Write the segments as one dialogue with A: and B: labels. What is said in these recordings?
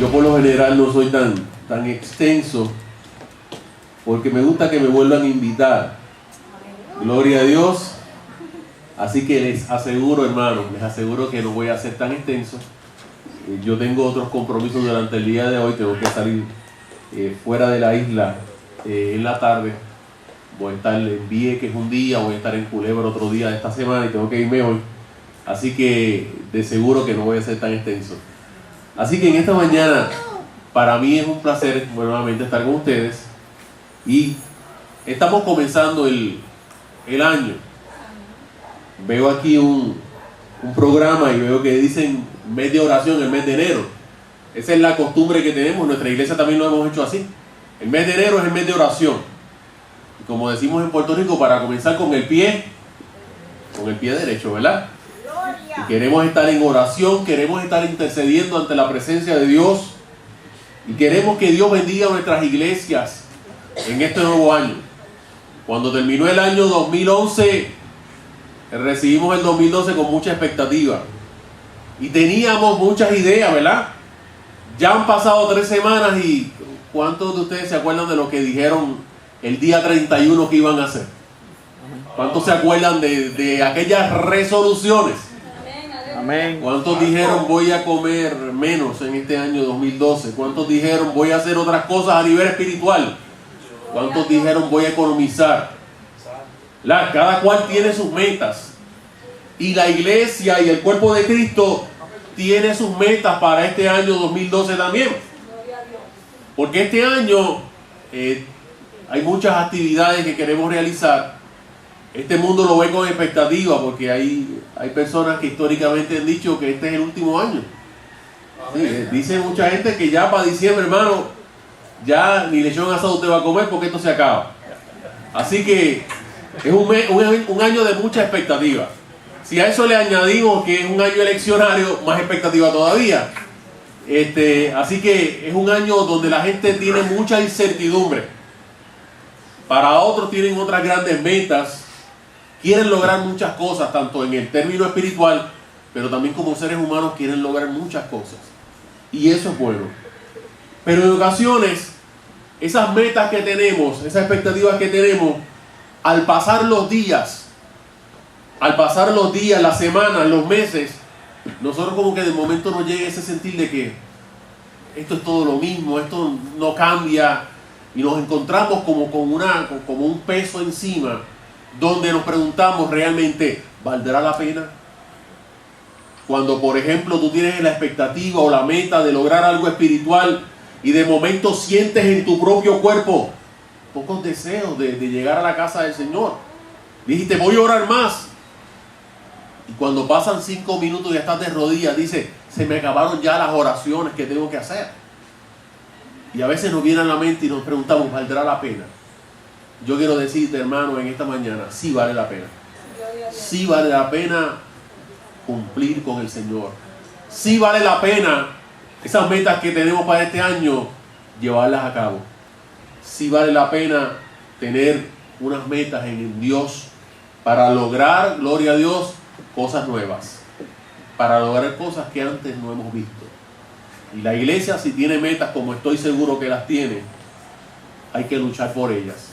A: Yo por lo general no soy tan extenso porque me gusta que me vuelvan a invitar. Gloria a Dios. Así que les aseguro, hermanos, les aseguro que no voy a ser tan extenso. Yo tengo otros compromisos durante el día de hoy. Tengo que salir fuera de la isla en la tarde. Voy a estar en Vieques un día, voy a estar en Culebra otro día de esta semana y tengo que irme hoy. Así que de seguro que no voy a ser tan extenso. Así que en esta mañana, para mí es un placer nuevamente estar con ustedes. Y estamos comenzando el año. Veo aquí un programa y veo que dicen mes de oración, el mes de enero. Esa es la costumbre que tenemos. En nuestra iglesia también lo hemos hecho así. El mes de enero es el mes de oración. Y como decimos en Puerto Rico, para comenzar con el pie derecho, ¿verdad? Y queremos estar en oración, queremos estar intercediendo ante la presencia de Dios. Y queremos que Dios bendiga nuestras iglesias en este nuevo año. Cuando terminó el año 2011, recibimos el 2012 con mucha expectativa. Y teníamos muchas ideas, ¿verdad? Ya han pasado 3 semanas y ¿cuántos de ustedes se acuerdan de lo que dijeron el día 31 que iban a hacer? ¿Cuántos se acuerdan de aquellas resoluciones?
B: Amén.
A: ¿Cuántos dijeron voy a comer menos en este año 2012? ¿Cuántos dijeron voy a hacer otras cosas a nivel espiritual? ¿Cuántos dijeron voy a economizar? Cada cual tiene sus metas. Y la iglesia y el cuerpo de Cristo tiene sus metas para este año 2012 también. Porque este año hay muchas actividades que queremos realizar. Este mundo lo ve con expectativa porque hay personas que históricamente han dicho que este es el último año. Sí, dice mucha gente que ya para diciembre, hermano, ya ni lechón asado usted va a comer porque esto se acaba. Así que es un año de mucha expectativa. Si a eso le añadimos que es un año eleccionario, más expectativa todavía. Así que es un año donde la gente tiene mucha incertidumbre. Para otros tienen otras grandes metas. Quieren lograr muchas cosas, tanto en el término espiritual, pero también como seres humanos quieren lograr muchas cosas. Y eso es bueno. Pero en ocasiones, esas metas que tenemos, esas expectativas que tenemos, al pasar los días, las semanas, los meses, nosotros como que de momento nos llega ese sentir de que esto es todo lo mismo, esto no cambia, y nos encontramos como un peso encima, donde nos preguntamos realmente, ¿valdrá la pena? Cuando, por ejemplo, tú tienes la expectativa o la meta de lograr algo espiritual y de momento sientes en tu propio cuerpo pocos deseos de llegar a la casa del Señor. Dijiste, voy a orar más. Y cuando pasan 5 minutos y ya estás de rodillas, dices, se me acabaron ya las oraciones que tengo que hacer. Y a veces nos viene a la mente y nos preguntamos, ¿valdrá la pena? Yo quiero decirte, hermano, en esta mañana, sí vale la pena. Sí vale la pena cumplir con el Señor. Sí vale la pena esas metas que tenemos para este año, llevarlas a cabo. Sí vale la pena tener unas metas en Dios para lograr, gloria a Dios, cosas nuevas. Para lograr cosas que antes no hemos visto. Y la iglesia, si tiene metas, como estoy seguro que las tiene, hay que luchar por ellas.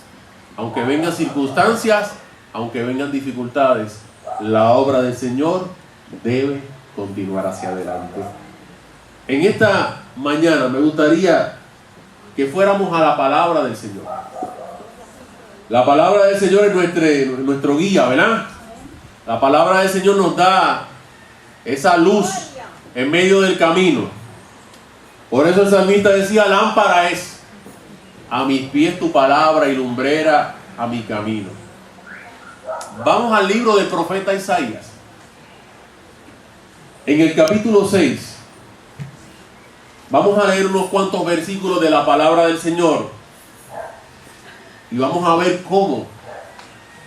A: Aunque vengan circunstancias, aunque vengan dificultades, la obra del Señor debe continuar hacia adelante. En esta mañana me gustaría que fuéramos a la palabra del Señor. La palabra del Señor es nuestro guía, ¿verdad? La palabra del Señor nos da esa luz en medio del camino. Por eso el salmista decía, lámpara es a mis pies tu palabra y lumbrera a mi camino. Vamos al libro del profeta Isaías. En el capítulo 6. Vamos a leer unos cuantos versículos de la palabra del Señor. Y vamos a ver cómo,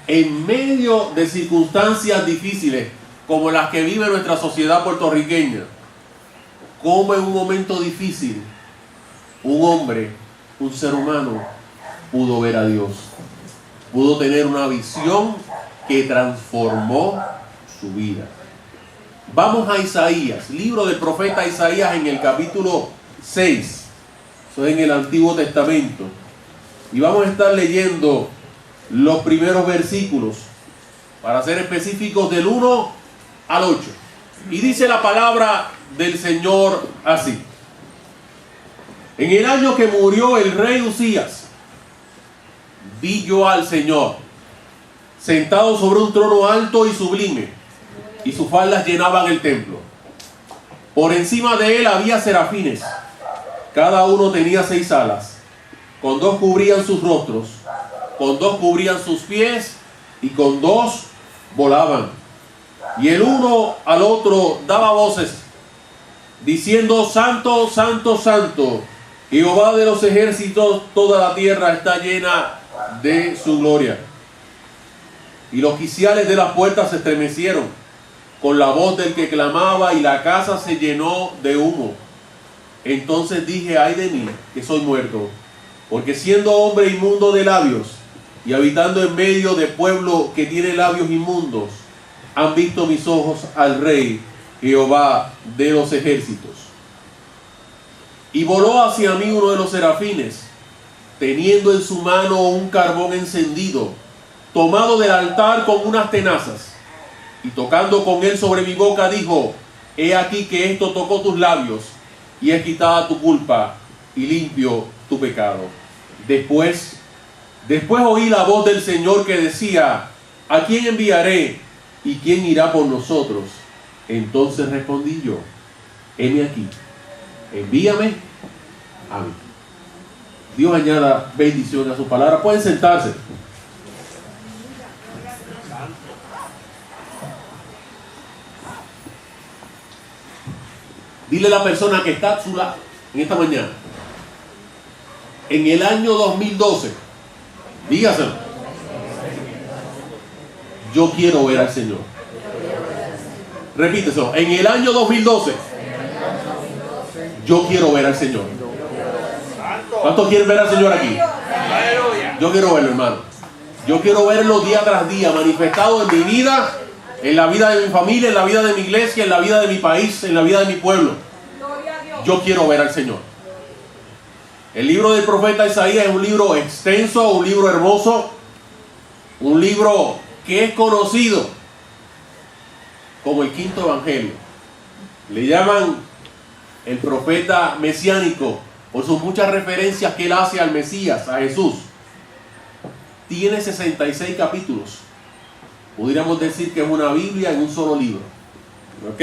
A: en medio de circunstancias difíciles, como las que vive nuestra sociedad puertorriqueña, cómo en un momento difícil, un hombre, un ser humano, pudo ver a Dios. Pudo tener una visión que transformó su vida. Vamos a Isaías, libro del profeta Isaías en el capítulo 6. Eso es en el Antiguo Testamento. Y vamos a estar leyendo los primeros versículos, para ser específicos, del 1 al 8. Y dice la palabra del Señor así: en el año que murió el rey Uzías, vi yo al Señor sentado sobre un trono alto y sublime, y sus faldas llenaban el templo. Por encima de él había serafines, cada uno tenía 6 alas, con 2 cubrían sus rostros, con 2 cubrían sus pies, y con 2 volaban. Y el uno al otro daba voces, diciendo: Santo, Santo, Santo, Jehová de los ejércitos, toda la tierra está llena de su gloria. Y los quiciales de las puertas se estremecieron con la voz del que clamaba, y la casa se llenó de humo. Entonces dije: ay de mí, que soy muerto, porque siendo hombre inmundo de labios, y habitando en medio de pueblo que tiene labios inmundos, han visto mis ojos al Rey, Jehová de los ejércitos. Y voló hacia mí uno de los serafines, teniendo en su mano un carbón encendido, tomado del altar con unas tenazas, y tocando con él sobre mi boca, dijo: he aquí que esto tocó tus labios, y es quitada tu culpa, y limpio tu pecado. Después oí la voz del Señor que decía: ¿a quién enviaré? ¿Y quién irá por nosotros? Entonces respondí yo: heme aquí, envíame a mí. Dios añada bendición a su palabra. Pueden sentarse. Dile a la persona que está a su lado en esta mañana: en el año 2012, dígaselo, yo quiero ver al Señor. Repíteselo: en el año 2012, yo quiero ver al Señor. ¿Cuántos quieren ver al Señor aquí? Yo quiero verlo, hermano. Yo quiero verlo día tras día, manifestado en mi vida, en la vida de mi familia, en la vida de mi iglesia, en la vida de mi país, en la vida de mi pueblo. Yo quiero ver al Señor. El libro del profeta Isaías es un libro extenso, un libro hermoso, un libro que es conocido como el quinto evangelio. Le llaman el profeta mesiánico por sus muchas referencias que él hace al Mesías, a Jesús. Tiene 66 capítulos. Pudiéramos decir que es una Biblia en un solo libro. ¿Ok?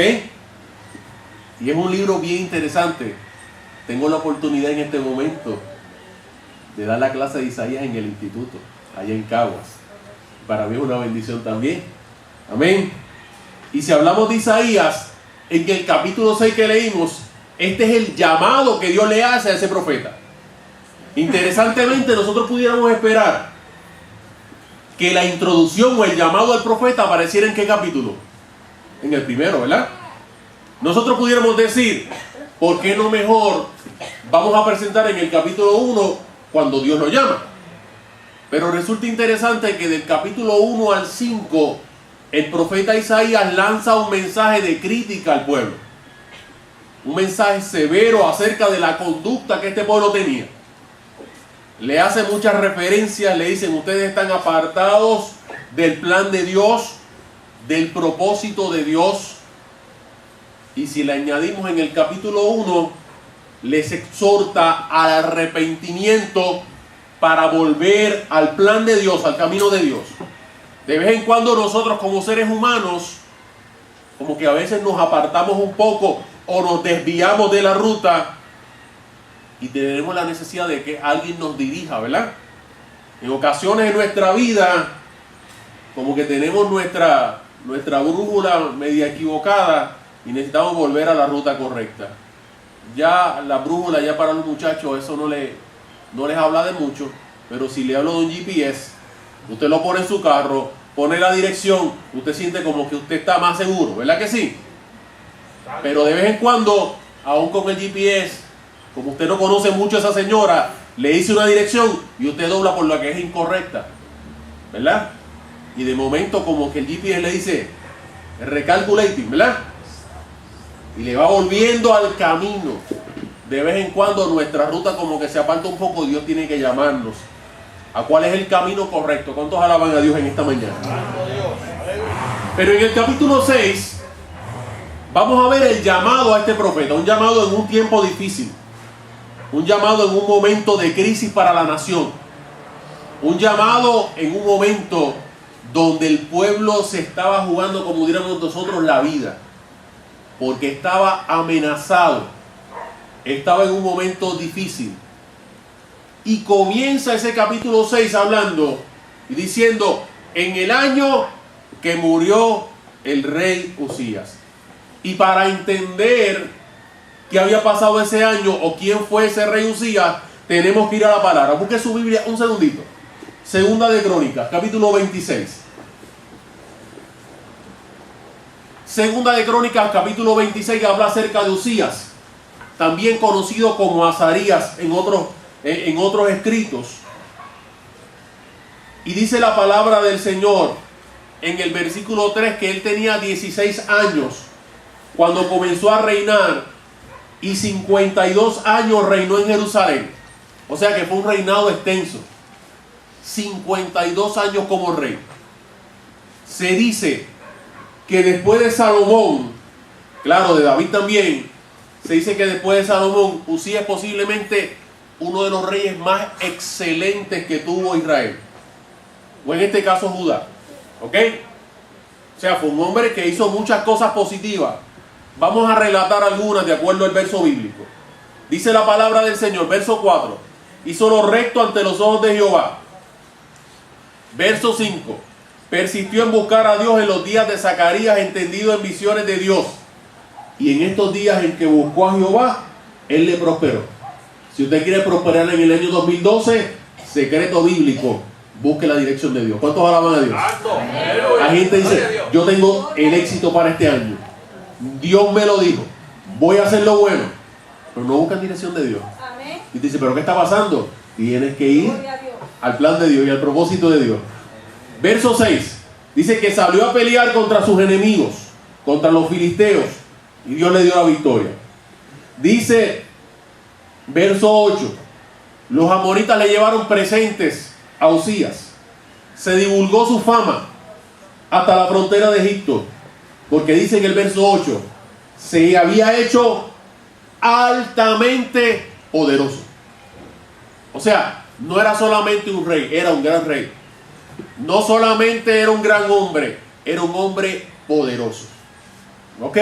A: Y es un libro bien interesante. Tengo la oportunidad en este momento de dar la clase de Isaías en el instituto, allá en Caguas. Para mí es una bendición también. Amén. Y si hablamos de Isaías, en el capítulo 6 que leímos, este es el llamado que Dios le hace a ese profeta. Interesantemente, nosotros pudiéramos esperar que la introducción o el llamado al profeta apareciera en ¿qué capítulo? En el primero, ¿verdad? Nosotros pudiéramos decir: ¿por qué no mejor vamos a presentar en el capítulo 1 cuando Dios lo llama? Pero resulta interesante que del capítulo 1 al 5, el profeta Isaías lanza un mensaje de crítica al pueblo. Un mensaje severo acerca de la conducta que este pueblo tenía. Le hace muchas referencias, le dicen: ustedes están apartados del plan de Dios, del propósito de Dios. Y si le añadimos en el capítulo 1, les exhorta al arrepentimiento para volver al plan de Dios, al camino de Dios. De vez en cuando nosotros como seres humanos, como que a veces nos apartamos un poco o nos desviamos de la ruta y tenemos la necesidad de que alguien nos dirija, ¿verdad? En ocasiones en nuestra vida, como que tenemos nuestra brújula media equivocada y necesitamos volver a la ruta correcta. Ya la brújula, ya para los muchachos, eso no les habla de mucho, pero si le hablo de un GPS, usted lo pone en su carro, pone la dirección, usted siente como que usted está más seguro, ¿verdad que sí? Pero de vez en cuando, aún con el GPS, como usted no conoce mucho a esa señora, le dice una dirección y usted dobla por la que es incorrecta, ¿verdad? Y de momento como que el GPS le dice recalculating, ¿verdad? Y le va volviendo al camino de vez en cuando nuestra ruta como que se aparta un poco, Dios tiene que llamarnos a cuál es el camino correcto. ¿Cuántos alaban a Dios en esta mañana? Pero en el capítulo 6 vamos a ver el llamado a este profeta, un llamado en un tiempo difícil, un llamado en un momento de crisis para la nación, un llamado en un momento donde el pueblo se estaba jugando, como diríamos nosotros, la vida, porque estaba amenazado, estaba en un momento difícil. Y comienza ese capítulo 6 hablando y diciendo, en el año que murió el rey Usías. Y para entender qué había pasado ese año o quién fue ese rey Usías, tenemos que ir a la palabra. Busque su Biblia un segundito. Segunda de Crónicas, capítulo 26. Segunda de Crónicas, capítulo 26, habla acerca de Usías, también conocido como Azarías en otros escritos. Y dice la palabra del Señor en el versículo 3 que él tenía 16 años cuando comenzó a reinar y 52 años reinó en Jerusalén. O sea que fue un reinado extenso. 52 años como rey. Se dice que después de Salomón, claro, de David también, se dice que después de Salomón, Usías es posiblemente uno de los reyes más excelentes que tuvo Israel, o en este caso Judá. ¿Ok? O sea, fue un hombre que hizo muchas cosas positivas. Vamos a relatar algunas de acuerdo al verso bíblico. Dice la palabra del Señor, verso 4: hizo lo recto ante los ojos de Jehová. Verso 5: persistió en buscar a Dios en los días de Zacarías, entendido en visiones de Dios. Y en estos días en que buscó a Jehová, él le prosperó. Si usted quiere prosperar en el año 2012, secreto bíblico, busque la dirección de Dios. ¿Cuántos alaban a Dios? La gente dice, yo tengo el éxito para este año. Dios me lo dijo. Voy a hacer lo bueno. Pero no buscan dirección de Dios. Y te dice, ¿pero qué está pasando? Tienes que ir al plan de Dios y al propósito de Dios. Verso 6. Dice que salió a pelear contra sus enemigos, contra los filisteos, y Dios le dio la victoria. Dice, verso 8, los amonitas le llevaron presentes a Usías. Se divulgó su fama hasta la frontera de Egipto, porque dice en el verso 8, se había hecho altamente poderoso. O sea, no era solamente un rey, era un gran rey. No solamente era un gran hombre, era un hombre poderoso. ¿Ok?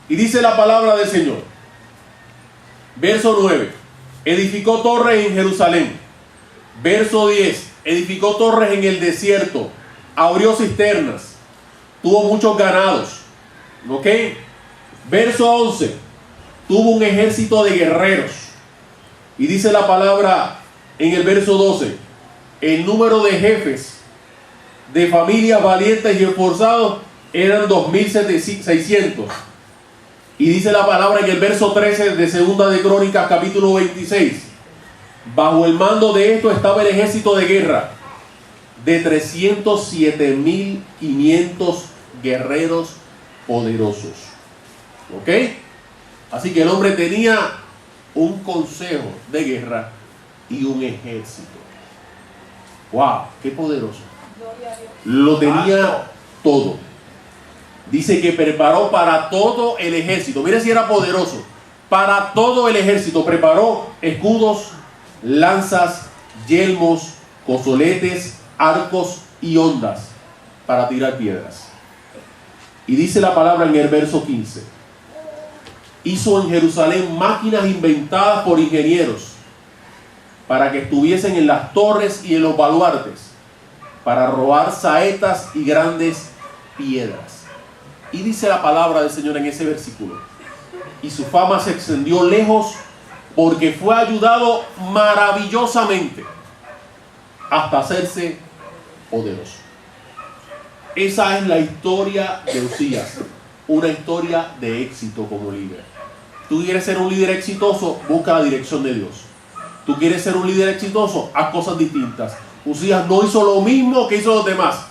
A: Y dice la palabra del Señor. Verso 9. Edificó torres en Jerusalén. Verso 10. Edificó torres en el desierto. Abrió cisternas. Tuvo muchos ganados. ¿Ok? Verso 11. Tuvo un ejército de guerreros. Y dice la palabra en el verso 12. El número de jefes de familias valientes y esforzados eran 2.600. Y dice la palabra en el verso 13 de Segunda de Crónicas, capítulo 26. Bajo el mando de esto estaba el ejército de guerra de 307.500 guerreros poderosos. ¿Ok? Así que el hombre tenía un consejo de guerra y un ejército. ¡Wow! ¡Qué poderoso! Lo tenía todo. Dice que preparó para todo el ejército. Mire si era poderoso. Para todo el ejército preparó escudos, lanzas, yelmos, cozoletes, arcos y hondas para tirar piedras. Y dice la palabra en el verso 15. Hizo en Jerusalén máquinas inventadas por ingenieros para que estuviesen en las torres y en los baluartes, para robar saetas y grandes piedras. Y dice la palabra del Señor en ese versículo: y su fama se extendió lejos, porque fue ayudado maravillosamente hasta hacerse poderoso. Esa es la historia de Usías, una historia de éxito como líder. Tú quieres ser un líder exitoso, busca la dirección de Dios. Tú quieres ser un líder exitoso, haz cosas distintas. Usías no hizo lo mismo que hizo los demás,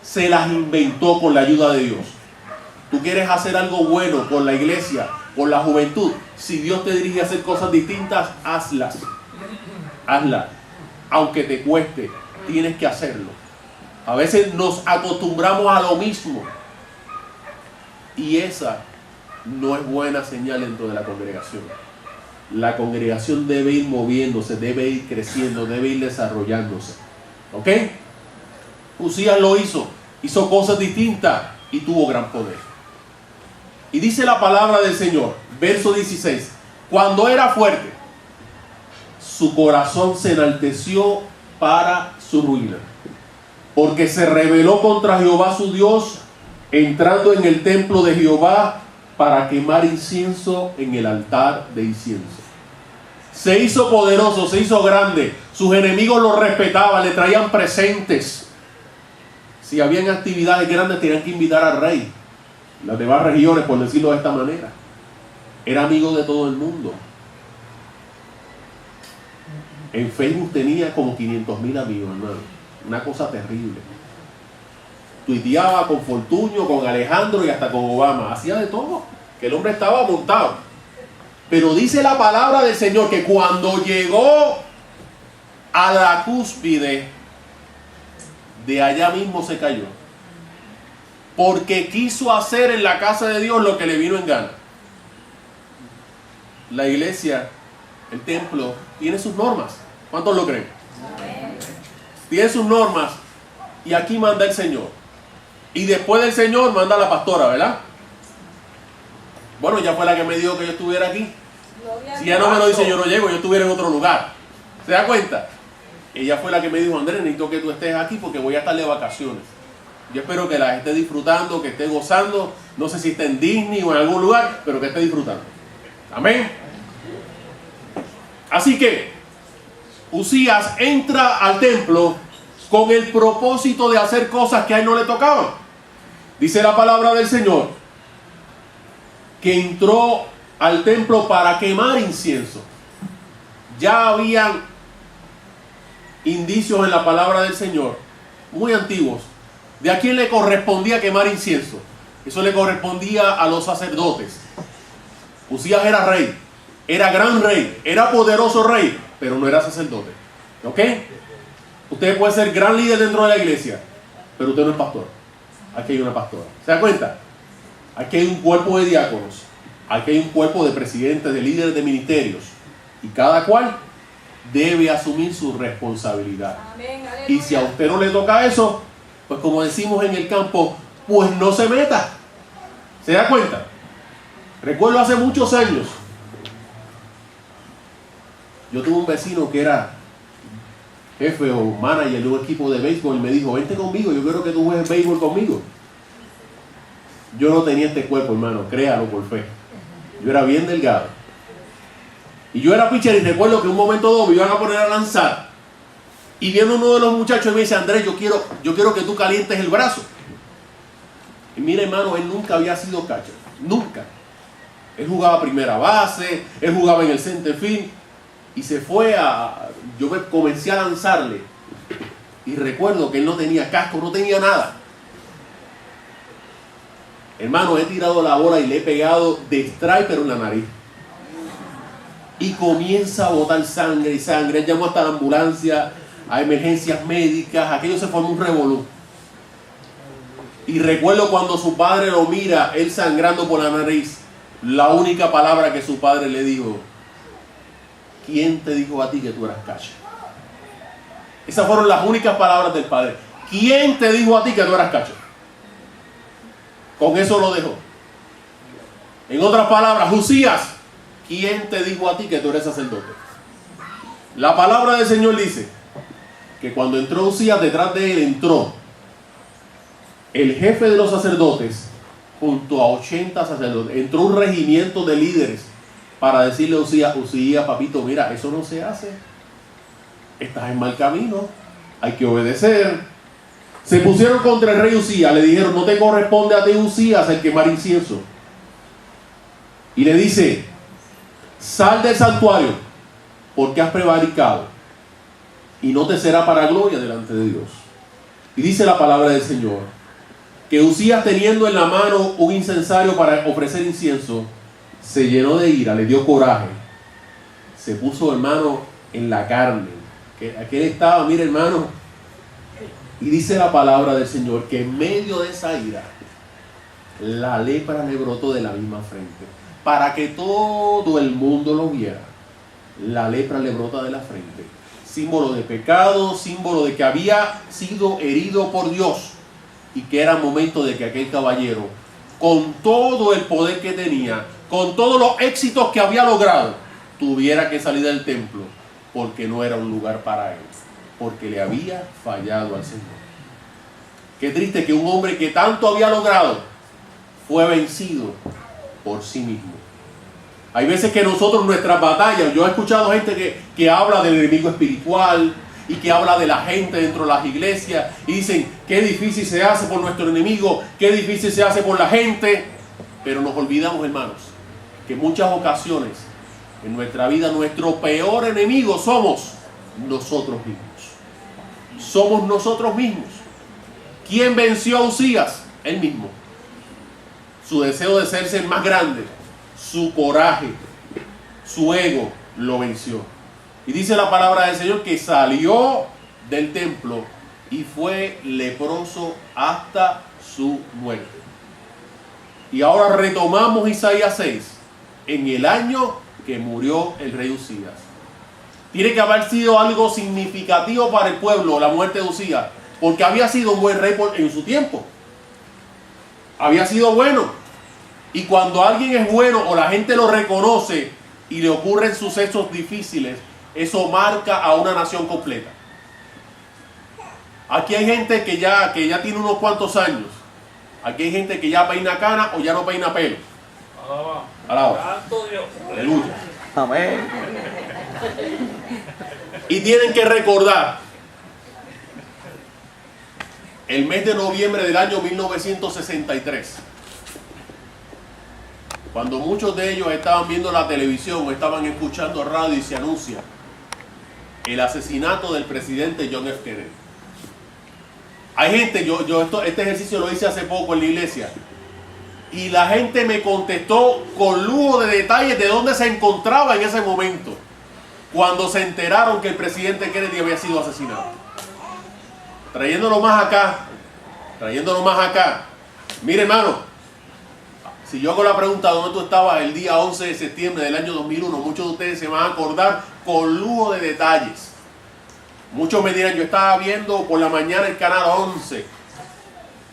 A: se las inventó con la ayuda de Dios. Tú quieres hacer algo bueno por la iglesia, por la juventud. Si Dios te dirige a hacer cosas distintas, hazlas. Hazlas. Aunque te cueste, tienes que hacerlo. A veces nos acostumbramos a lo mismo. Y esa no es buena señal dentro de la congregación. La congregación debe ir moviéndose, debe ir creciendo, debe ir desarrollándose. ¿Ok? Usías lo hizo cosas distintas y tuvo gran poder. Y dice la palabra del Señor, verso 16, cuando era fuerte, su corazón se enalteció para su ruina, porque se rebeló contra Jehová su Dios, entrando en el templo de Jehová para quemar incienso en el altar de incienso. Se hizo poderoso, se hizo grande, sus enemigos lo respetaban, le traían presentes. Si habían actividades grandes, tenían que invitar al rey. Las demás regiones, por decirlo de esta manera. Era amigo de todo el mundo. En Facebook tenía como 500,000 amigos, hermano. Una cosa terrible. Tuiteaba con Fortuño, con Alejandro y hasta con Obama. Hacía de todo. Que el hombre estaba montado. Pero dice la palabra del Señor que cuando llegó a la cúspide, de allá mismo se cayó. Porque quiso hacer en la casa de Dios lo que le vino en gana. La iglesia, el templo, tiene sus normas. ¿Cuántos lo creen? Tiene sus normas. Y aquí manda el Señor. Y después del Señor manda la pastora, ¿verdad? Bueno, ella fue la que me dijo que yo estuviera aquí. Si ella no me lo dice, yo no llego, yo estuviera en otro lugar. ¿Se da cuenta? Ella fue la que me dijo, Andrés, necesito que tú estés aquí porque voy a estar de vacaciones. Yo espero que la esté disfrutando, que esté gozando. No sé si está en Disney o en algún lugar, pero que esté disfrutando. Amén. Así que Usías entra al templo con el propósito de hacer cosas que a él no le tocaban. Dice la palabra del Señor que entró al templo para quemar incienso. Ya habían indicios en la palabra del Señor, muy antiguos, de a quién le correspondía quemar incienso. Eso le correspondía a los sacerdotes. Usías era rey, era gran rey, era poderoso rey, pero no era sacerdote. ¿Ok? Usted puede ser gran líder dentro de la iglesia, pero usted no es pastor. Aquí hay una pastora. ¿Se da cuenta? Aquí hay un cuerpo de diáconos, aquí hay un cuerpo de presidentes, de líderes de ministerios, y cada cual debe asumir su responsabilidad. Amén, y si a usted no le toca eso, pues como decimos en el campo, pues no se meta. ¿Se da cuenta? Recuerdo hace muchos años, yo tuve un vecino que era jefe o manager de un equipo de béisbol y me dijo, vente conmigo, yo quiero que tú juegues béisbol conmigo. Yo no tenía este cuerpo, hermano, créalo por fe. Yo era bien delgado. Y yo era pitcher y recuerdo que en un momento dado me iban a poner a lanzar. Y viene uno de los muchachos y me dice, Andrés, yo quiero que tú calientes el brazo. Y mira, hermano, él nunca había sido catcher. Nunca. Él jugaba primera base, él jugaba en el center field. Y se fue yo me comencé a lanzarle. Y recuerdo que él no tenía casco, no tenía nada. Hermano, he tirado la bola y le he pegado de strike, pero en la nariz. Y comienza a botar sangre y sangre. Él llamó hasta la ambulancia, a emergencias médicas. Aquello se formó un revolú. Y recuerdo cuando su padre lo mira, él sangrando por la nariz. La única palabra que su padre le dijo, ¿quién te dijo a ti que tú eras catcher? Esas fueron las únicas palabras del padre. ¿Quién te dijo a ti que tú eras catcher? Con eso lo dejó. En otras palabras, Usías, ¿quién te dijo a ti que tú eres sacerdote? La palabra del Señor dice que cuando entró Usías, detrás de él entró el jefe de los sacerdotes junto a 80 sacerdotes. Entró un regimiento de líderes para decirle a Usías, papito, mira, eso no se hace. Estás en mal camino, hay que obedecer. Se pusieron contra el rey Usías, le dijeron, no te corresponde a ti, Usías, el quemar incienso. Y le dice, sal del santuario, porque has prevaricado, y no te será para gloria delante de Dios. Y dice la palabra del Señor, que Usías, teniendo en la mano un incensario para ofrecer incienso, se llenó de ira, le dio coraje, se puso, hermano, en la carne. Que aquel estaba, mire, hermano, y dice la palabra del Señor que en medio de esa ira la lepra le brotó de la misma frente, para que todo el mundo lo viera. La lepra le brota de la frente, símbolo de pecado, símbolo de que había sido herido por Dios y que era momento de que aquel caballero, con todo el poder que tenía, con todos los éxitos que había logrado, tuviera que salir del templo, porque no era un lugar para él, porque le había fallado al Señor. Qué triste que un hombre que tanto había logrado fue vencido por sí mismo. Hay veces que nosotros, nuestras batallas, yo he escuchado gente que habla del enemigo espiritual y que habla de la gente dentro de las iglesias y dicen qué difícil se hace por nuestro enemigo, qué difícil se hace por la gente, pero nos olvidamos, hermanos, que en muchas ocasiones en nuestra vida nuestro peor enemigo somos nosotros mismos. Somos nosotros mismos. ¿Quién venció a Uzías? Él mismo. Su deseo de serse el más grande, su coraje, su ego lo venció. Y dice la palabra del Señor que salió del templo y fue leproso hasta su muerte. Y ahora retomamos Isaías 6, en el año que murió el rey Uzías. Tiene que haber sido algo significativo para el pueblo la muerte de Uzías, porque había sido un buen rey en su tiempo. Había sido bueno. Y cuando alguien es bueno o la gente lo reconoce y le ocurren sucesos difíciles, eso marca a una nación completa. Aquí hay gente que ya tiene unos cuantos años. Aquí hay gente que ya peina cana o ya no peina pelo. Alaba. Aleluya.
B: Amén.
A: Y tienen que recordar el mes de noviembre del año 1963. Cuando muchos de ellos estaban viendo la televisión o estaban escuchando radio y se anuncia el asesinato del presidente John F. Kennedy. Hay gente, este ejercicio lo hice hace poco en la iglesia, y la gente me contestó con lujo de detalles de dónde se encontraba en ese momento, cuando se enteraron que el presidente Kennedy había sido asesinado. Trayéndolo más acá. Mire, hermano, si yo hago la pregunta ¿dónde tú estabas el día 11 de septiembre del año 2001? Muchos de ustedes se van a acordar con lujo de detalles. Muchos me dirán, yo estaba viendo por la mañana el canal 11,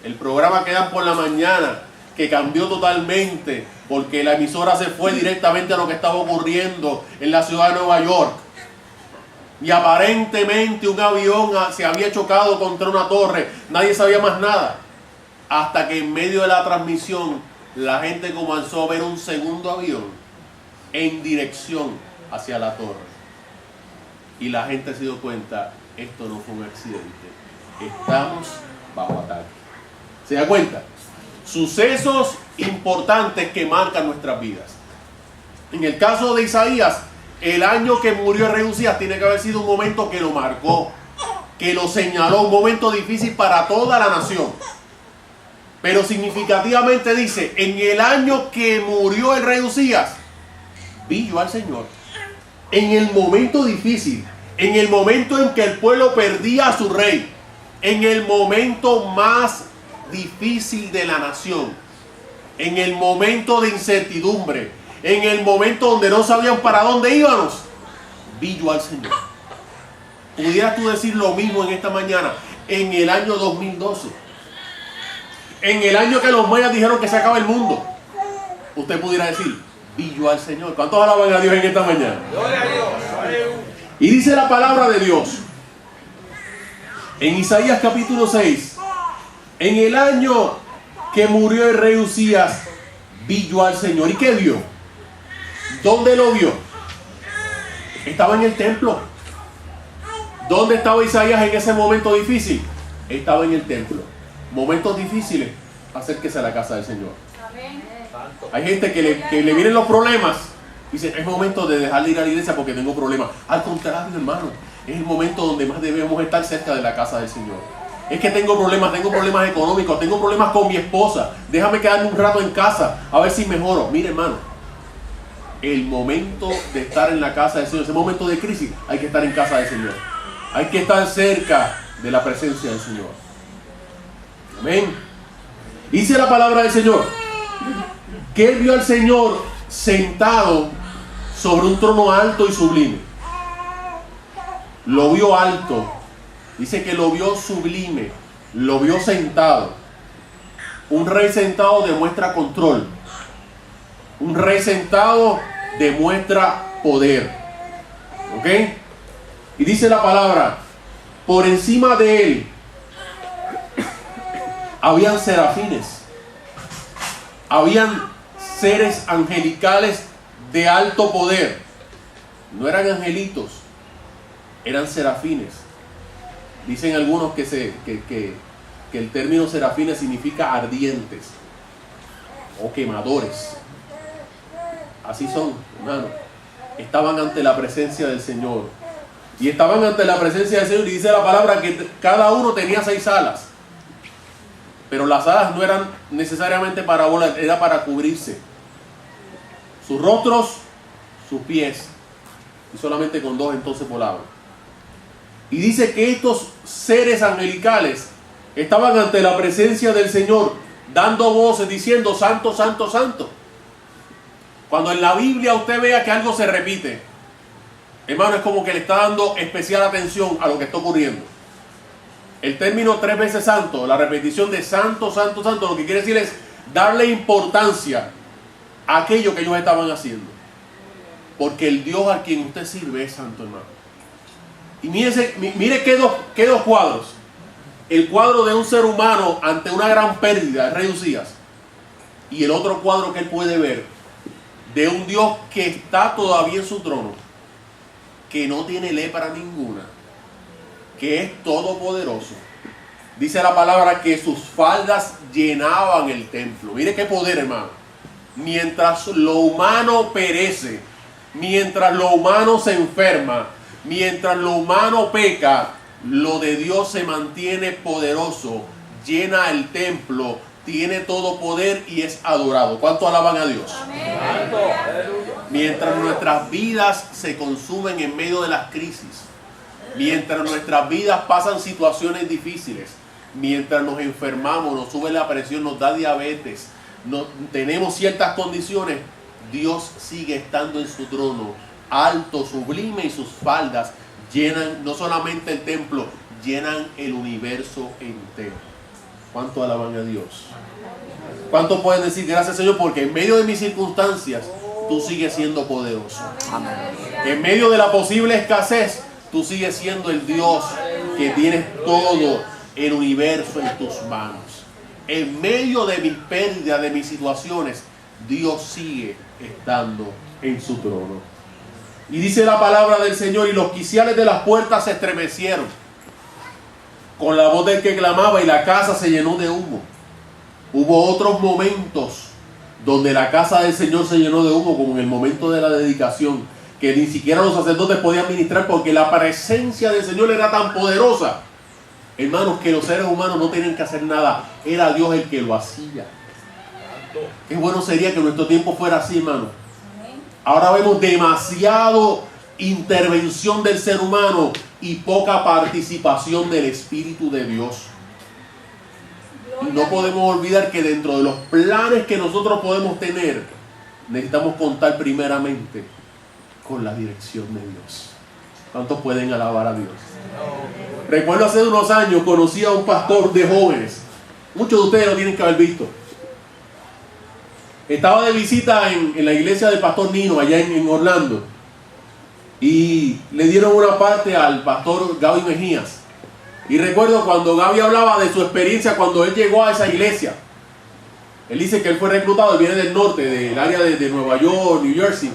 A: el programa que dan por la mañana, que cambió totalmente porque la emisora se fue directamente a lo que estaba ocurriendo en la ciudad de Nueva York. Y aparentemente un avión se había chocado contra una torre. Nadie sabía más nada. Hasta que en medio de la transmisión la gente comenzó a ver un segundo avión en dirección hacia la torre. Y la gente se dio cuenta, esto no fue un accidente. Estamos bajo ataque. ¿Se da cuenta? Sucesos importantes que marcan nuestras vidas. En el caso de Isaías, el año que murió el rey Uzías tiene que haber sido un momento que lo marcó, que lo señaló, un momento difícil para toda la nación. Pero significativamente dice, en el año que murió el rey Uzías, vi yo al Señor. En el momento difícil, en el momento en que el pueblo perdía a su rey, en el momento más difícil de la nación, en el momento de incertidumbre, en el momento donde no sabían para dónde íbamos, vi yo al Señor. ¿Pudieras tú decir lo mismo en esta mañana? En el año 2012, en el año que los mayas dijeron que se acaba el mundo, usted pudiera decir, vi yo al Señor. ¿Cuántos alaban a Dios en esta mañana? Gloria a Dios. Y dice la palabra de Dios en Isaías capítulo 6, en el año que murió el rey Uzías, vi yo al Señor. ¿Y qué vio? ¿Dónde lo vio? Estaba en el templo. ¿Dónde estaba Isaías en ese momento difícil? Estaba en el templo. Momentos difíciles, acérquese a la casa del Señor. Hay gente que le vienen los problemas y dice, es momento de dejar de ir a la iglesia porque tengo problemas. Al contrario, hermano, es el momento donde más debemos estar cerca de la casa del Señor. Es que tengo problemas económicos, tengo problemas con mi esposa. Déjame quedarme un rato en casa a ver si mejoro. Mire, hermano, el momento de estar en la casa del Señor, ese momento de crisis, hay que estar en casa del Señor. Hay que estar cerca de la presencia del Señor. Amén. Dice la palabra del Señor que él vio al Señor sentado sobre un trono alto y sublime. Lo vio alto. Dice que lo vio sublime. Lo vio sentado. Un rey sentado demuestra control. Un rey sentado demuestra poder. ¿Ok? Y dice la palabra, por encima de él habían serafines. Habían seres angelicales de alto poder. No eran angelitos, eran serafines. Dicen algunos que el término serafines significa ardientes o quemadores. Así son, hermano. Estaban ante la presencia del Señor. Y estaban ante la presencia del Señor. Y dice la palabra que cada uno tenía 6 alas. Pero las alas no eran necesariamente para volar, era para cubrirse. Sus rostros, sus pies. Y solamente con 2 entonces volaban. Y dice que estos seres angelicales estaban ante la presencia del Señor, dando voces, diciendo, santo, santo, santo. Cuando en la Biblia usted vea que algo se repite, hermano, es como que le está dando especial atención a lo que está ocurriendo. El término 3 veces santo, la repetición de santo, santo, santo, lo que quiere decir es darle importancia a aquello que ellos estaban haciendo. Porque el Dios a quien usted sirve es santo, hermano. Y mire qué dos cuadros. El cuadro de un ser humano ante una gran pérdida, el rey Usías. Y el otro cuadro que él puede ver, de un Dios que está todavía en su trono, que no tiene lepra ninguna, que es todopoderoso. Dice la palabra que sus faldas llenaban el templo. Mire qué poder, hermano. Mientras lo humano perece, mientras lo humano se enferma, mientras lo humano peca, lo de Dios se mantiene poderoso, llena el templo, tiene todo poder y es adorado. ¿Cuánto alaban a Dios? Amén. Mientras nuestras vidas se consumen en medio de las crisis, mientras nuestras vidas pasan situaciones difíciles, mientras nos enfermamos, nos sube la presión, nos da diabetes, tenemos ciertas condiciones, Dios sigue estando en su trono, alto, sublime, y sus faldas llenan no solamente el templo, llenan el universo entero. ¿Cuánto alaban a Dios? ¿Cuánto pueden decir gracias, Señor? Porque en medio de mis circunstancias tú sigues siendo poderoso. Amén. En medio de la posible escasez tú sigues siendo el Dios que tienes todo el universo en tus manos. En medio de mis pérdidas, de mis situaciones, Dios sigue estando en su trono. Y dice la palabra del Señor, y los quiciales de las puertas se estremecieron con la voz del que clamaba, y la casa se llenó de humo. Hubo otros momentos donde la casa del Señor se llenó de humo, como en el momento de la dedicación, que ni siquiera los sacerdotes podían ministrar porque la presencia del Señor era tan poderosa, hermanos, que los seres humanos no tenían que hacer nada, era Dios el que lo hacía. Qué bueno sería que nuestro tiempo fuera así, hermano. Ahora vemos demasiado intervención del ser humano y poca participación del Espíritu de Dios. Y no podemos olvidar que dentro de los planes que nosotros podemos tener, necesitamos contar primeramente con la dirección de Dios. ¿Cuántos pueden alabar a Dios? Recuerdo hace unos años conocí a un pastor de jóvenes. Muchos de ustedes lo tienen que haber visto. Estaba de visita en la iglesia del pastor Nino allá en Orlando. Y le dieron una parte al pastor Gaby Mejías. Y recuerdo cuando Gaby hablaba de su experiencia cuando él llegó a esa iglesia. Él dice que él fue reclutado, él viene del norte, del área de Nueva York, New Jersey.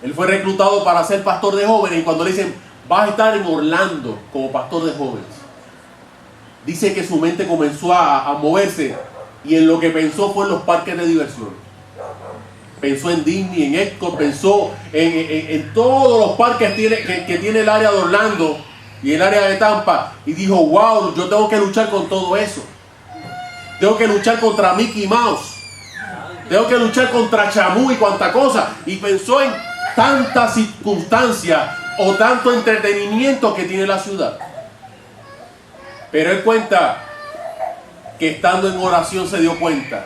A: Él fue reclutado para ser pastor de jóvenes, y cuando le dicen, vas a estar en Orlando como pastor de jóvenes, dice que su mente comenzó a moverse, y en lo que pensó fue en los parques de diversión. Pensó en Disney, en Epcot, pensó en todos los parques que tiene el área de Orlando y el área de Tampa, y dijo, wow, yo tengo que luchar con todo eso. Tengo que luchar contra Mickey Mouse. Tengo que luchar contra Chamú y cuanta cosa. Y pensó en tantas circunstancias o tanto entretenimiento que tiene la ciudad. Pero él cuenta que estando en oración se dio cuenta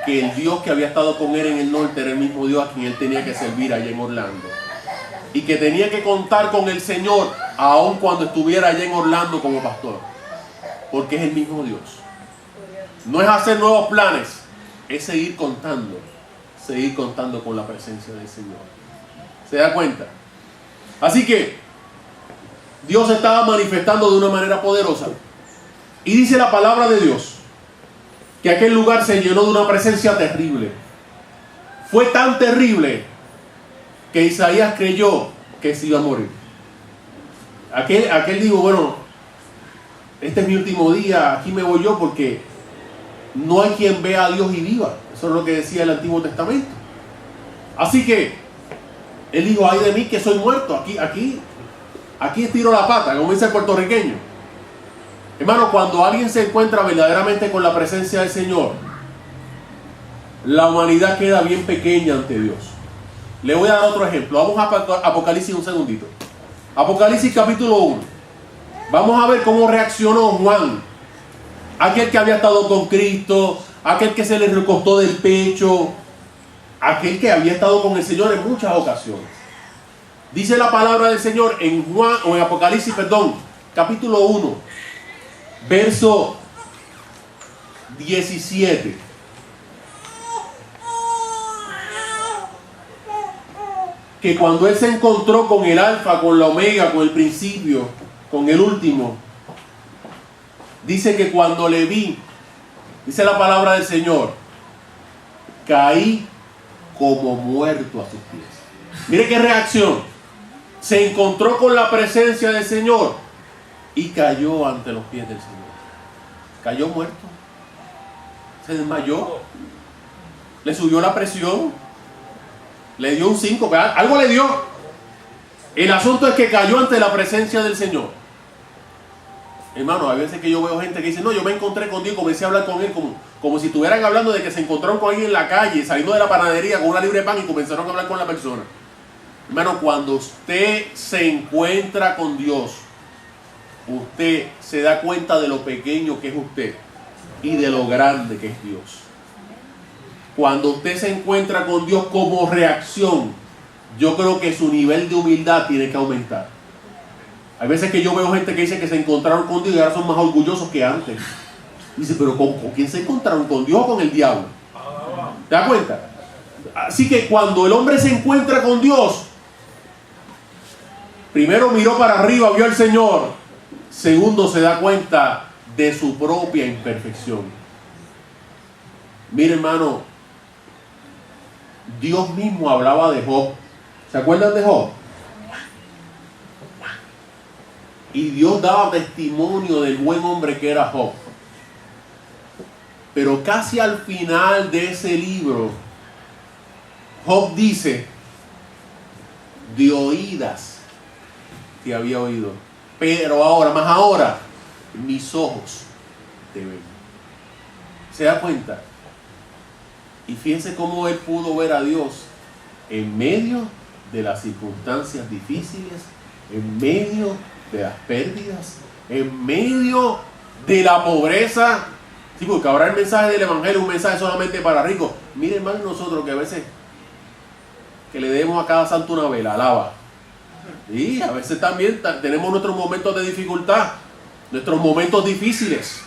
A: que el Dios que había estado con él en el norte era el mismo Dios a quien él tenía que servir allá en Orlando. Y que tenía que contar con el Señor aun cuando estuviera allá en Orlando como pastor. Porque es el mismo Dios. No es hacer nuevos planes, es seguir contando con la presencia del Señor. ¿Se da cuenta? Así que Dios estaba manifestando de una manera poderosa. Y dice la palabra de Dios que aquel lugar se llenó de una presencia terrible. Fue tan terrible que Isaías creyó que se iba a morir. Aquel dijo, bueno, este es mi último día, aquí me voy yo porque no hay quien vea a Dios y viva. Eso es lo que decía el Antiguo Testamento. Así que él dijo, ay de mí que soy muerto, aquí estiro la pata, como dice el puertorriqueño. Hermano, cuando alguien se encuentra verdaderamente con la presencia del Señor, la humanidad queda bien pequeña ante Dios. Le voy a dar otro ejemplo. Vamos a Apocalipsis un segundito. Apocalipsis capítulo 1. Vamos a ver cómo reaccionó Juan, aquel que había estado con Cristo, aquel que se le recostó del pecho, aquel que había estado con el Señor en muchas ocasiones. Dice la palabra del Señor en Apocalipsis, capítulo 1, verso 17. Que cuando él se encontró con el alfa, con la omega, con el principio, con el último, dice que cuando le vi, dice la palabra del Señor, caí como muerto a sus pies. Mire qué reacción. Se encontró con la presencia del Señor y cayó ante los pies del Señor. Cayó muerto. Se desmayó. Le subió la presión. Le dio un 5. Algo le dio. El asunto es que cayó ante la presencia del Señor. Hermano, hay veces que yo veo gente que dice, no, yo me encontré con Dios y comencé a hablar con Él como si estuvieran hablando de que se encontraron con alguien en la calle, saliendo de la panadería con una libre de pan y comenzaron a hablar con la persona. Hermano, cuando usted se encuentra con Dios, usted se da cuenta de lo pequeño que es usted y de lo grande que es Dios. Cuando usted se encuentra con Dios como reacción, yo creo que su nivel de humildad tiene que aumentar. Hay veces que yo veo gente que dice que se encontraron con Dios y ahora son más orgullosos que antes. Dice, pero ¿con quién se encontraron? ¿Con Dios o con el diablo? ¿Te das cuenta? Así que cuando el hombre se encuentra con Dios, primero miró para arriba, vio al Señor. Segundo, se da cuenta de su propia imperfección. Mire, hermano, Dios mismo hablaba de Job. ¿Se acuerdan de Job? Y Dios daba testimonio del buen hombre que era Job. Pero casi al final de ese libro, Job dice, de oídas te había oído, pero ahora, más ahora, mis ojos te ven. ¿Se da cuenta? Y fíjense cómo él pudo ver a Dios en medio de las circunstancias difíciles, en medio de las pérdidas, en medio de la pobreza. Sí, porque ahora el mensaje del evangelio es un mensaje solamente para ricos. Miren, más nosotros que a veces que le demos a cada santo una vela, alaba. Y a veces también tenemos nuestros momentos de dificultad, nuestros momentos difíciles.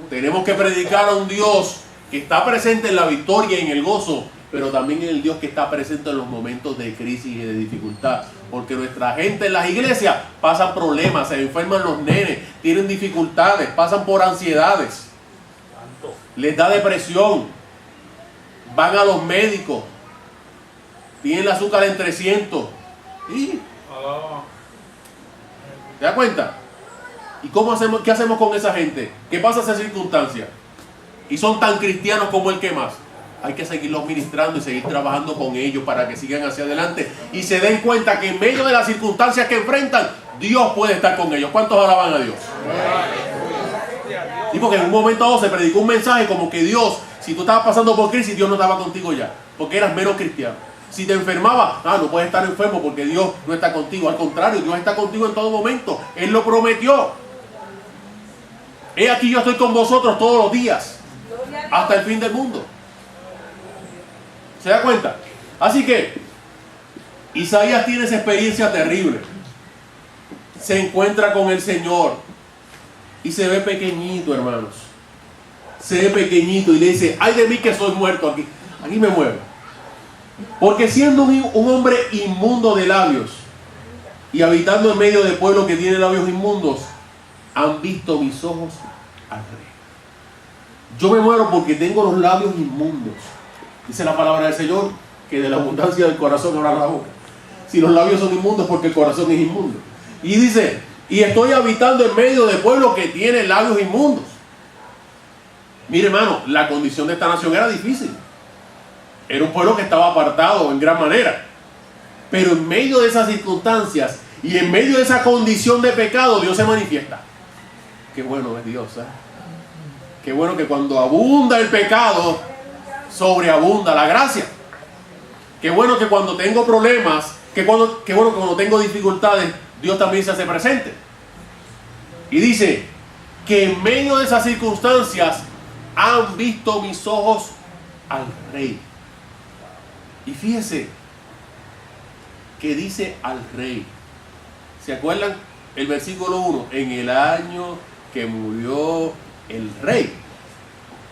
A: Tenemos que predicar a un Dios que está presente en la victoria y en el gozo, pero también en el Dios que está presente en los momentos de crisis y de dificultad. Porque nuestra gente en las iglesias pasan problemas, se enferman los nenes, tienen dificultades, pasan por ansiedades, les da depresión, van a los médicos, tienen el azúcar en 300. ¿Y? ¿Te das cuenta? ¿Y qué hacemos con esa gente? ¿Qué pasa en esa circunstancia? Y son tan cristianos como el que más. Hay que seguirlos ministrando y seguir trabajando con ellos para que sigan hacia adelante y se den cuenta que en medio de las circunstancias que enfrentan, Dios puede estar con ellos. ¿Cuántos alaban a Dios? Y porque en un momento dado se predicó un mensaje como que Dios Si tú estabas pasando por crisis, Dios no estaba contigo ya, porque eras menos cristiano. Si te enfermabas, no puedes estar enfermo porque Dios no está contigo. Al contrario, Dios está contigo en todo momento. Él lo prometió. He aquí yo estoy con vosotros todos los días, hasta el fin del mundo. ¿Se da cuenta? Así que Isaías tiene esa experiencia terrible. Se encuentra con el Señor y se ve pequeñito, hermanos. Se ve pequeñito y le dice: ay de mí que soy muerto, aquí me muero. Porque siendo un hombre inmundo de labios y habitando en medio de pueblo que tiene labios inmundos, han visto mis ojos al Rey. Yo me muero porque tengo los labios inmundos. Dice la palabra del Señor que de la abundancia del corazón habla la boca. Si los labios son inmundos, porque el corazón es inmundo. Y dice: y estoy habitando en medio de pueblo que tiene labios inmundos. Mire, hermano, la condición de esta nación era difícil. Era un pueblo que estaba apartado en gran manera. Pero en medio de esas circunstancias y en medio de esa condición de pecado, Dios se manifiesta. Qué bueno es Dios, ¿eh? Qué bueno que cuando abunda el pecado, sobreabunda la gracia. Qué bueno que cuando tengo problemas, qué bueno que cuando tengo dificultades, Dios también se hace presente. Y dice que en medio de esas circunstancias han visto mis ojos al Rey. Y fíjese que dice al Rey. ¿Se acuerdan? El versículo 1, en el año que murió el Rey.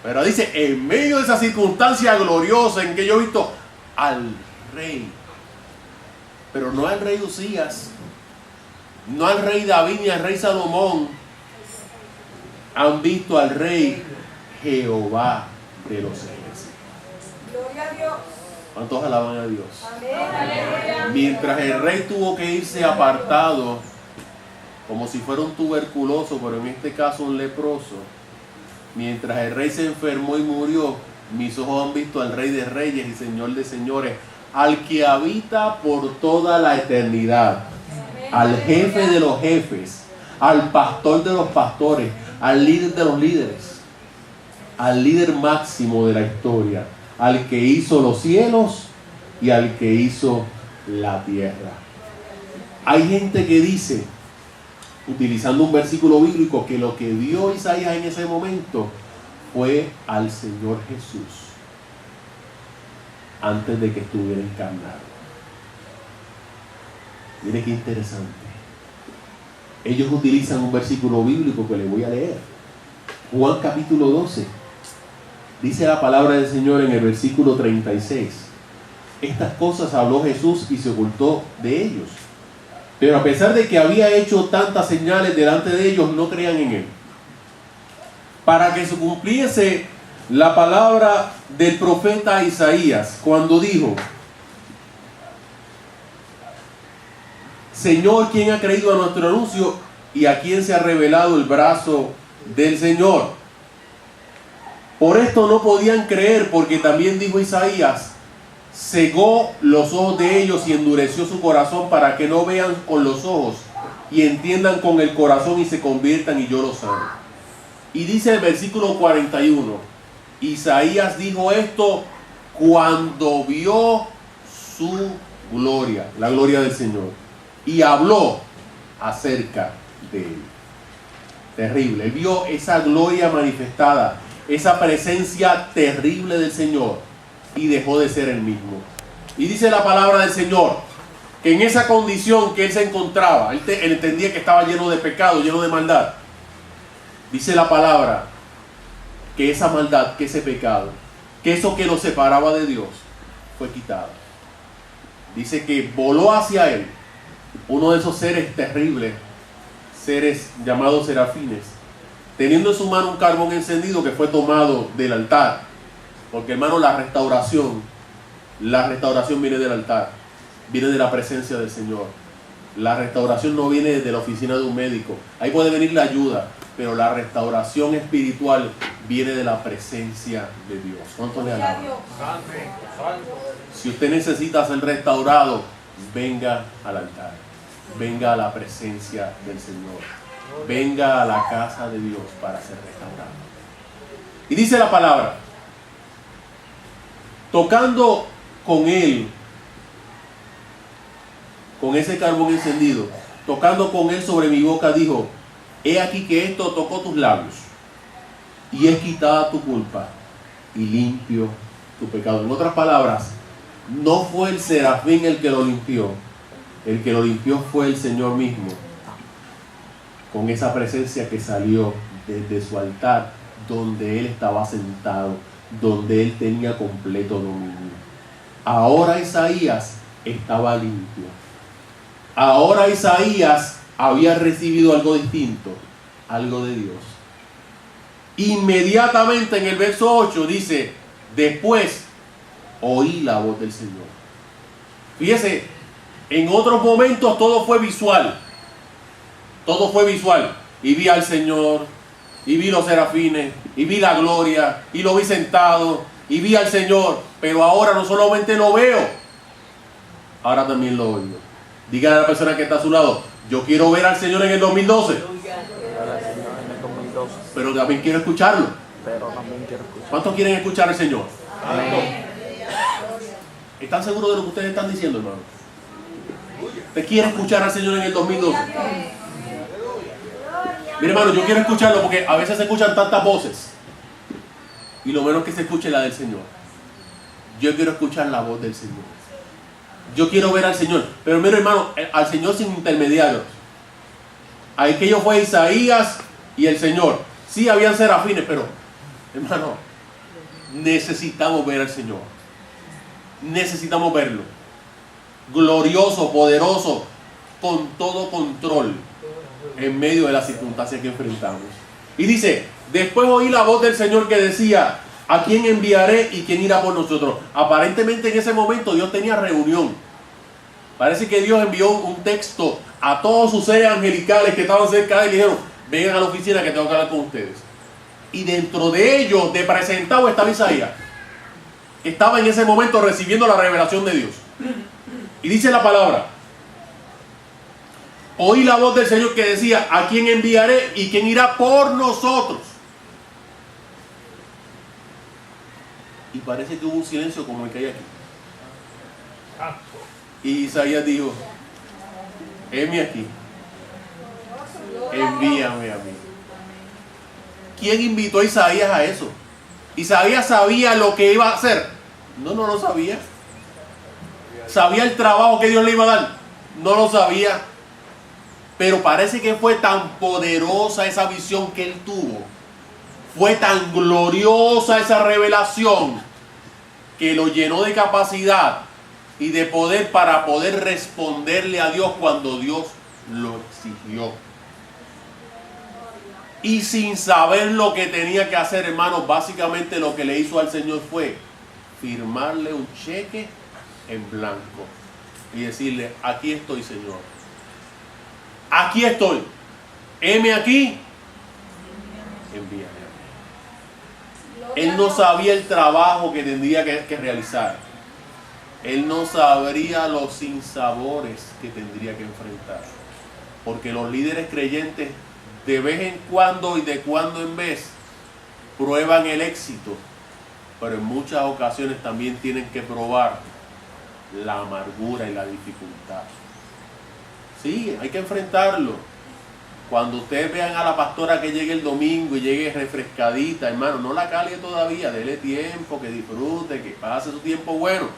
A: Pero dice, en medio de esa circunstancia gloriosa en que yo he visto al Rey. Pero no al Rey Usías, no al Rey David ni al Rey Salomón. Han visto al Rey Jehová de los ejércitos.
B: Gloria a Dios.
A: ¿Cuántos alaban a Dios?
B: Amén.
A: Mientras el rey tuvo que irse apartado, como si fuera un tuberculoso, pero en este caso un leproso, mientras el rey se enfermó y murió, mis ojos han visto al Rey de Reyes y Señor de Señores, al que habita por toda la eternidad, al jefe de los jefes, al pastor de los pastores, al líder de los líderes, al líder máximo de la historia, al que hizo los cielos y al que hizo la tierra. Hay gente que dice, utilizando un versículo bíblico, que lo que vio Isaías en ese momento fue al Señor Jesús antes de que estuviera encarnado. Mire qué interesante. Ellos utilizan un versículo bíblico que les voy a leer. Juan capítulo 12. Dice la palabra del Señor en el versículo 36. Estas cosas habló Jesús y se ocultó de ellos. Pero a pesar de que había hecho tantas señales delante de ellos, no creían en él. Para que se cumpliese la palabra del profeta Isaías, cuando dijo: Señor, ¿quién ha creído a nuestro anuncio y a quién se ha revelado el brazo del Señor? Por esto no podían creer, porque también dijo Isaías: cegó los ojos de ellos y endureció su corazón para que no vean con los ojos y entiendan con el corazón y se conviertan y yo los sane. Y dice el versículo 41, Isaías dijo esto cuando vio su gloria, la gloria del Señor, y habló acerca de él. Terrible, él vio esa gloria manifestada, esa presencia terrible del Señor, y dejó de ser el mismo. Y dice la palabra del Señor que en esa condición que él se encontraba, él entendía que estaba lleno de pecado, lleno de maldad. Dice la palabra que esa maldad, que ese pecado, que eso que lo separaba de Dios, fue quitado. Dice que voló hacia él uno de esos seres terribles, seres llamados serafines, teniendo en su mano un carbón encendido que fue tomado del altar. Porque, hermano, la restauración viene del altar, viene de la presencia del Señor. La restauración no viene de la oficina de un médico. Ahí puede venir la ayuda, pero la restauración espiritual viene de la presencia de Dios. ¿Cuánto le alaban? Si usted necesita ser restaurado, venga al altar, venga a la presencia del Señor, venga a la casa de Dios para ser restaurado. Y dice la palabra Tocando con él, con ese carbón encendido, tocando con él sobre mi boca, dijo: he aquí que esto tocó tus labios, y es quitada tu culpa, y limpio tu pecado. En otras palabras, no fue el serafín el que lo limpió fue el Señor mismo, con esa presencia que salió desde su altar, donde él estaba sentado, donde él tenía completo dominio. Ahora Isaías estaba limpio. Ahora Isaías había recibido algo distinto, algo de Dios. Inmediatamente en el verso 8 dice: después oí la voz del Señor. Fíjese, en otros momentos todo fue visual. Todo fue visual. Y vi al Señor, y vi los serafines, y vi la gloria, y lo vi sentado, y vi al Señor. Pero ahora no solamente lo veo, ahora también lo oigo. Dígale a la persona que está a su lado: yo quiero ver al Señor en el 2012. Pero también quiero escucharlo. ¿Cuántos quieren escuchar al Señor?
C: Amén.
A: ¿Están seguros de lo que ustedes están diciendo, hermano? ¿Usted quiere escuchar al Señor en el 2012? Mire, hermano, yo quiero escucharlo porque a veces se escuchan tantas voces y lo menos que se escuche es la del Señor. Yo quiero escuchar la voz del Señor. Yo quiero ver al Señor. Pero mire, hermano, al Señor sin intermediarios. Aquello fue Isaías y el Señor. Sí, habían serafines, pero, hermano, necesitamos ver al Señor. Necesitamos verlo. Glorioso, poderoso, con todo control en medio de las circunstancias que enfrentamos. Y dice: después oí la voz del Señor que decía: ¿a quién enviaré y quién irá por nosotros? Aparentemente en ese momento Dios tenía reunión. Parece que Dios envió un texto a todos sus seres angelicales que estaban cerca de él y dijeron: vengan a la oficina que tengo que hablar con ustedes. Y dentro de ellos, de presentado, estaba Isaías, que estaba en ese momento recibiendo la revelación de Dios. Y dice la palabra: oí la voz del Señor que decía: ¿a quién enviaré y quién irá por nosotros? Y parece que hubo un silencio como el que hay aquí. Y Isaías dijo: heme aquí, envíame a mí. ¿Quién invitó a Isaías a eso? ¿Isaías sabía lo que iba a hacer? No lo sabía. ¿Sabía el trabajo que Dios le iba a dar? No lo sabía. Pero parece que fue tan poderosa esa visión que él tuvo, fue tan gloriosa esa revelación, que lo llenó de capacidad y de poder para poder responderle a Dios cuando Dios lo exigió. Y sin saber lo que tenía que hacer, hermanos, básicamente lo que le hizo al Señor fue firmarle un cheque en blanco y decirle: aquí estoy, Señor. Aquí estoy. Heme aquí. Envíame a mí. Él no sabía el trabajo que tendría que realizar. Él no sabría los sinsabores que tendría que enfrentar. Porque los líderes creyentes, de vez en cuando y de cuando en vez, prueban el éxito, pero en muchas ocasiones también tienen que probar la amargura y la dificultad. Sí, hay que enfrentarlo. Cuando ustedes vean a la pastora que llegue el domingo y llegue refrescadita, hermano, no la cargue todavía, dele tiempo, que disfrute, que pase su tiempo bueno.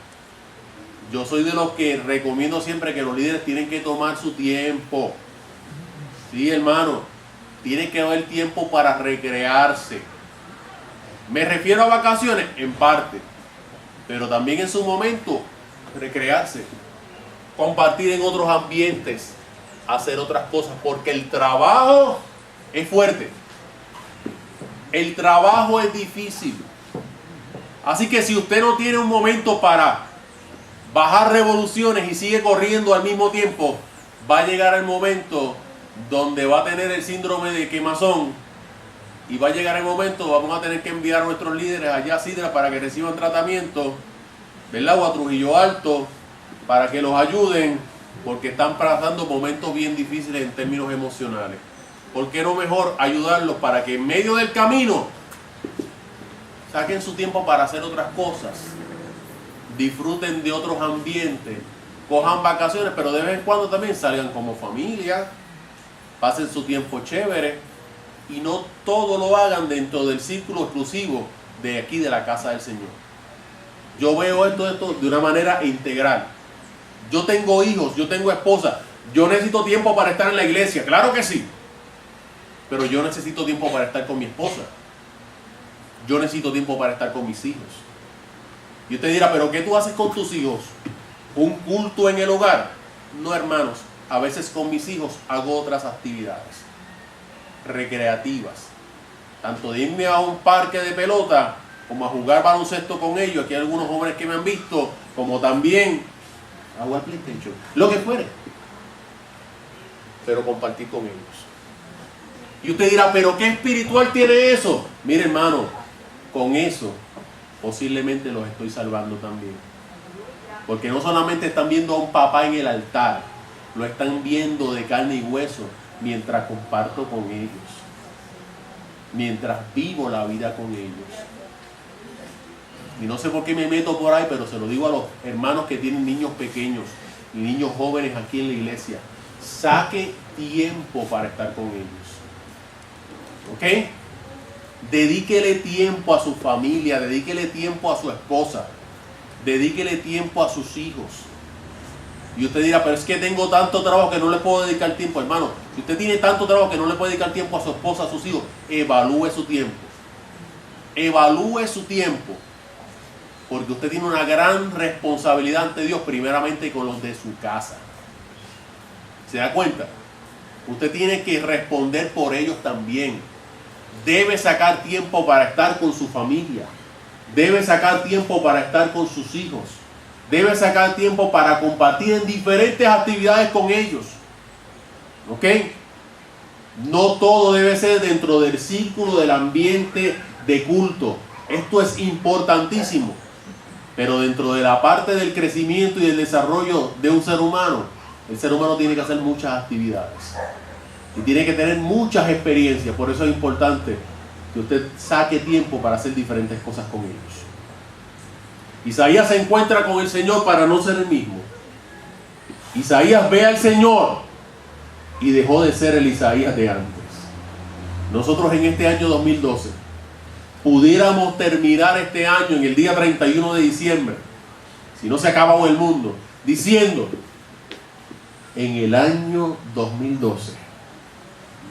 A: Yo soy de los que recomiendo siempre que los líderes tienen que tomar su tiempo. Sí, hermano, tiene que haber tiempo para recrearse. Me refiero a vacaciones, en parte, pero también en su momento, recrearse, compartir en otros ambientes, hacer otras cosas, porque el trabajo es fuerte, el trabajo es difícil. Así que si usted no tiene un momento para bajar revoluciones y sigue corriendo al mismo tiempo, va a llegar el momento donde va a tener el síndrome de quemazón, y va a llegar el momento, vamos a tener que enviar a nuestros líderes allá a Sidra para que reciban tratamiento, ¿verdad? O a Trujillo Alto para que los ayuden, porque están pasando momentos bien difíciles en términos emocionales. ¿Por qué no mejor ayudarlos para que en medio del camino saquen su tiempo para hacer otras cosas disfruten de otros ambientes, cojan vacaciones, pero de vez en cuando también salgan como familia, pasen su tiempo chévere y no todo lo hagan dentro del círculo exclusivo de aquí de la casa del Señor. Yo veo esto de una manera integral. Yo tengo hijos, yo tengo esposa, yo necesito tiempo para estar en la iglesia, claro que sí, pero yo necesito tiempo para estar con mi esposa. Yo necesito tiempo para estar con mis hijos. Y usted dirá, ¿pero qué tú haces con tus hijos? ¿Un culto en el hogar? No, hermanos, a veces con mis hijos hago otras actividades recreativas. Tanto de irme a un parque de pelota, como a jugar baloncesto con ellos. Aquí hay algunos jóvenes que me han visto, como también a jugar PlayStation, lo que fuere. Pero compartir con ellos. Y usted dirá, ¿pero qué espiritual tiene eso? Mire, hermano, con eso posiblemente los estoy salvando también. Porque no solamente están viendo a un papá en el altar, lo están viendo de carne y hueso mientras comparto con ellos, mientras vivo la vida con ellos. Y no sé por qué me meto por ahí, pero se lo digo a los hermanos que tienen niños pequeños y niños jóvenes aquí en la iglesia: saque tiempo para estar con ellos. ¿Ok? Dedíquele tiempo a su familia, dedíquele tiempo a su esposa, dedíquele tiempo a sus hijos. Y usted dirá, pero es que tengo tanto trabajo que no le puedo dedicar tiempo. Hermano, si usted tiene tanto trabajo que no le puede dedicar tiempo a su esposa, a sus hijos, evalúe su tiempo. Evalúe su tiempo. Porque usted tiene una gran responsabilidad ante Dios, primeramente con los de su casa. ¿Se da cuenta? Usted tiene que responder por ellos también. Debe sacar tiempo para estar con su familia. Debe sacar tiempo para estar con sus hijos. Debe sacar tiempo para compartir en diferentes actividades con ellos. ¿Ok? No todo debe ser dentro del círculo del ambiente de culto. Esto es importantísimo. Pero dentro de la parte del crecimiento y del desarrollo de un ser humano, el ser humano tiene que hacer muchas actividades. Y tiene que tener muchas experiencias. Por eso es importante que usted saque tiempo para hacer diferentes cosas con ellos. Isaías se encuentra con el Señor para no ser el mismo. Isaías ve al Señor y dejó de ser el Isaías de antes. Nosotros en este año 2012 pudiéramos terminar este año en el día 31 de diciembre, si no se acaba aún el mundo, diciendo: en el año 2012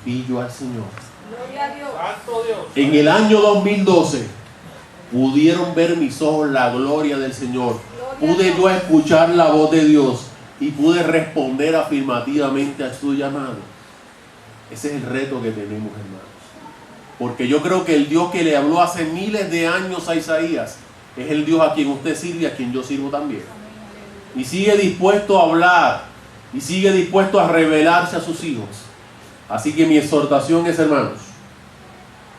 A: vi yo al Señor.
B: Gloria a Dios.
C: Santo Dios.
A: En el año 2012 pudieron ver mis ojos la gloria del Señor. Pude yo escuchar la voz de Dios y pude responder afirmativamente a su llamado. Ese es el reto que tenemos, hermanos. Porque yo creo que el Dios que le habló hace miles de años a Isaías es el Dios a quien usted sirve y a quien yo sirvo también. Y sigue dispuesto a hablar y sigue dispuesto a revelarse a sus hijos. Así que mi exhortación es, hermanos,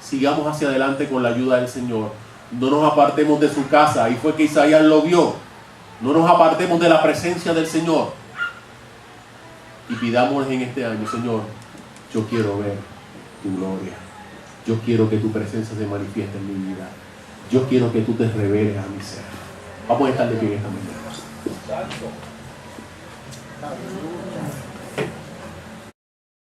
A: sigamos hacia adelante con la ayuda del Señor. No nos apartemos de su casa. Ahí fue que Isaías lo vio. No nos apartemos de la presencia del Señor. Y pidámosles en este año: Señor, yo quiero ver tu gloria. Yo quiero que tu presencia se manifieste en mi vida. Yo quiero que tú te reveles a mi ser. Vamos a estar de pie en esta mañana.
C: Santo.